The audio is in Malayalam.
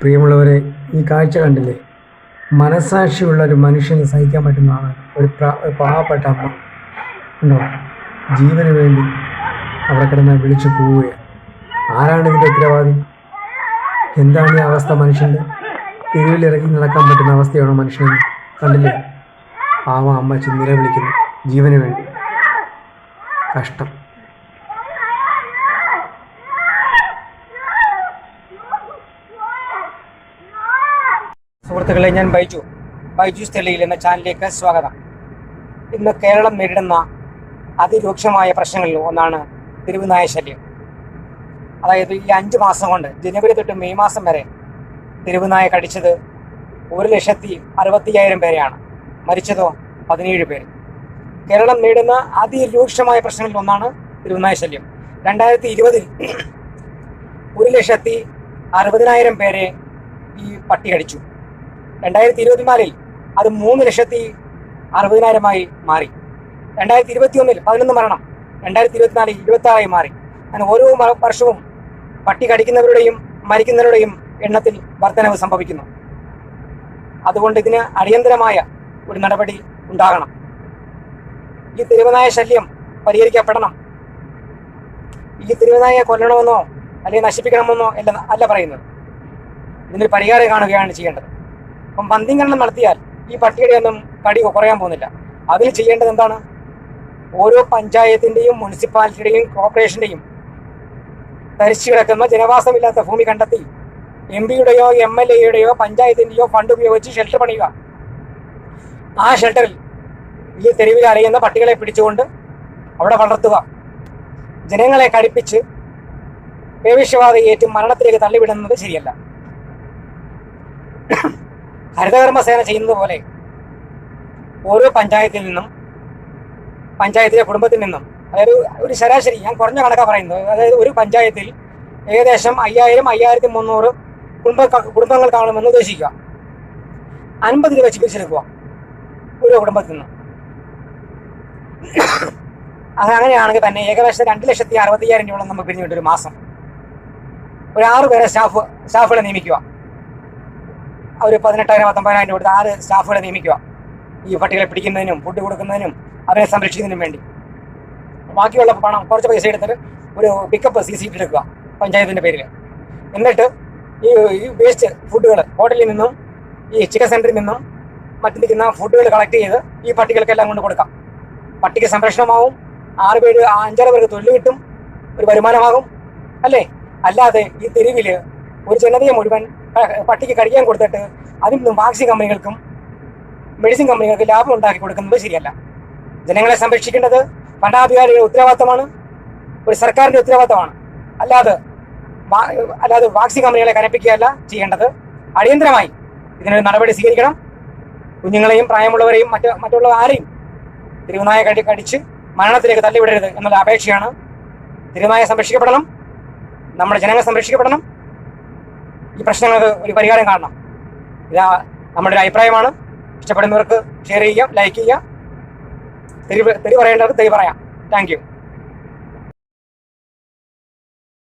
പ്രിയമുള്ളവരെ, ഈ കാഴ്ച കണ്ടില്ലേ? മനസാക്ഷിയുള്ള ഒരു മനുഷ്യന് സഹിക്കാൻ പറ്റുന്നതാണ്. ഒരു പാവപ്പെട്ട അമ്മ ഉണ്ടോ, ജീവന് വേണ്ടി അവിടെ കിടന്ന് വിളിച്ചു പോവുകയാണ്. ആരാണ് ഇതിൻ്റെ ഉത്തരവാദി? എന്താണ് ഈ അവസ്ഥ? മനുഷ്യൻ്റെ തെരുവിലിറങ്ങി നടക്കാൻ പറ്റുന്ന അവസ്ഥയാണോ മനുഷ്യന്? കണ്ടില്ലേ, അമ്മ നിലവിളിക്കുന്നു ജീവന് വേണ്ടി. കഷ്ടം. സുഹൃത്തുക്കളെ, ഞാൻ ബൈജൂസ് തെളിയിൽ എന്ന ചാനലിലേക്ക് സ്വാഗതം. ഇന്ന് കേരളം നേരിടുന്ന അതിരൂക്ഷമായ പ്രശ്നങ്ങളിൽ ഒന്നാണ് തെരുവുനായ ശല്യം. അതായത് ഈ 5 മാസം കൊണ്ട്, ജനുവരി തൊട്ട് മെയ് മാസം വരെ തെരുവുനായ കടിച്ചത് 1,60,60,000 പേരെയാണ്. മരിച്ചതോ 17 പേര്. കേരളം നേരിടുന്ന അതിരൂക്ഷമായ പ്രശ്നങ്ങളിൽ ഒന്നാണ് തെരുവുനായ ശല്യം. 2020 1,60,60,000 പേരെ ഈ പട്ടി കടിച്ചു. 2024 അത് 3,60,60,000 മാറി. 2021 11 മരണം, 2024 26 മാറി. അങ്ങനെ ഓരോ വർഷവും പട്ടി കടിക്കുന്നവരുടെയും മരിക്കുന്നവരുടെയും എണ്ണത്തിൽ വർധനവ് സംഭവിക്കുന്നു. അതുകൊണ്ട് ഇതിന് അടിയന്തരമായ ഒരു നടപടി ഉണ്ടാകണം. ഈ തെരുവുനായ ശല്യം പരിഹരിക്കപ്പെടണം. ഈ തെരുവുനായെ കൊല്ലണമെന്നോ അല്ലെങ്കിൽ നശിപ്പിക്കണമെന്നോ അല്ല പറയുന്നത്. ഇതിനൊരു പരിഹാരം കാണുകയാണ് ചെയ്യേണ്ടത്. അപ്പം വന്ധ്യംകരണം നടത്തിയാൽ ഈ പട്ടിയുടെ ഒന്നും കടി കുറയാൻ പോകുന്നില്ല. അതിൽ ചെയ്യേണ്ടത് എന്താണ്? ഓരോ പഞ്ചായത്തിൻ്റെയും മുനിസിപ്പാലിറ്റിയുടെയും കോർപ്പറേഷൻ്റെയും തരിച്ചു കിടക്കുന്ന ജനവാസമില്ലാത്ത ഭൂമി കണ്ടെത്തി MP-യുടെയോ MLA-യുടെയോ പഞ്ചായത്തിൻ്റെയോ ഫണ്ട് ഉപയോഗിച്ച് ഷെൽട്ടർ പണിയുക. ആ ഷെൽട്ടറിൽ ഈ തെരുവിൽ അലയുന്ന പട്ടികളെ പിടിച്ചുകൊണ്ട് അവിടെ വളർത്തുക. ജനങ്ങളെ കടിപ്പിച്ച് പേവിഷബാധയേറ്റ് മരണത്തിലേക്ക് തള്ളിവിടുന്നത് ശരിയല്ല. ഹരിതകർമ്മസേന ചെയ്യുന്നത് പോലെ ഓരോ പഞ്ചായത്തിൽ നിന്നും, പഞ്ചായത്തിലെ കുടുംബത്തിൽ നിന്നും, അതായത് ഒരു ശരാശരി, ഞാൻ കുറഞ്ഞ കണക്കാണ് പറയുന്നത്, അതായത് ഒരു പഞ്ചായത്തിൽ ഏകദേശം 5,000-5,300 കുടുംബങ്ങൾ കാണുമെന്ന് ഉദ്ദേശിക്കുക. 50 രൂപ ചികിത്സയെടുക്കുക ഓരോ കുടുംബത്തിൽ നിന്നും. അങ്ങനെയാണെങ്കിൽ തന്നെ ഏകദേശം 2,60,60,000 രൂപ നമുക്ക് പിരിഞ്ഞു കിട്ടും ഒരു മാസം. ഒരു 6 പേരെ സ്റ്റാഫുകളെ നിയമിക്കുക. ഒരു 18,000-19,000 കൊടുത്ത് 6 സ്റ്റാഫുകളെ നിയമിക്കുക. ഈ പട്ടികളെ പിടിക്കുന്നതിനും ഫുഡ് കൊടുക്കുന്നതിനും അവരെ സംരക്ഷിക്കുന്നതിനും വേണ്ടി. ബാക്കിയുള്ള പണം, കുറച്ച് പൈസ എടുത്തിട്ട് ഒരു പിക്കപ്പ് CC എടുക്കുക പഞ്ചായത്തിൻ്റെ പേരിൽ. എന്നിട്ട് ഈ വേസ്റ്റ് ഫുഡുകൾ ഹോട്ടലിൽ നിന്നും ഈ ചിക്കൻ സെൻറ്ററിൽ നിന്നും മറ്റു നിൽക്കുന്ന ഫുഡുകൾ കളക്ട് ചെയ്ത് ഈ പട്ടികൾക്കെല്ലാം കൊണ്ട് കൊടുക്കാം. പട്ടിക്ക് സംരക്ഷണമാവും, 6 പേര് 5-6 പേർക്ക് തൊഴിൽ കിട്ടും, ഒരു വരുമാനമാകും അല്ലേ? അല്ലാതെ ഈ തെരുവിൽ ഒരു ജനതയെ മുഴുവൻ പട്ടിക്ക് കടിക്കാൻ കൊടുത്തിട്ട് അതിൽ നിന്നും വാക്സിൻ കമ്പനികൾക്കും മെഡിസിൻ കമ്പനികൾക്കും ലാഭം ഉണ്ടാക്കി കൊടുക്കുന്നത് ശരിയല്ല. ജനങ്ങളെ സംരക്ഷിക്കേണ്ടത് ഭരണാധികാരിയുടെ ഉത്തരവാദിത്തമാണ്, ഒരു സർക്കാരിൻ്റെ ഉത്തരവാദിത്തമാണ്. അല്ലാതെ വാക്സിൻ കമ്പനികളെ കനപ്പിക്കുകയല്ല ചെയ്യേണ്ടത്. അടിയന്തരമായി ഇതിനൊരു നടപടി സ്വീകരിക്കണം. കുഞ്ഞുങ്ങളെയും പ്രായമുള്ളവരെയും മറ്റുള്ള ആരെയും തെരുവുനായ കടിച്ച് മരണത്തിലേക്ക് തള്ളിവിടരുത് എന്നുള്ള അപേക്ഷയാണ്. തെരുവുനായ സംരക്ഷിക്കപ്പെടണം, നമ്മുടെ ജനങ്ങൾ സംരക്ഷിക്കപ്പെടണം. ഈ പ്രശ്നങ്ങൾക്ക് ഒരു പരിഹാരം കാണണം. ഇതാ നമ്മുടെ ഒരു അഭിപ്രായമാണ്. ഇഷ്ടപ്പെടുന്നവർക്ക് ഷെയർ ചെയ്യുക, ലൈക്ക് ചെയ്യുക. തെറി പറയേണ്ടവർക്ക് തെറി പറയാം. Thank you.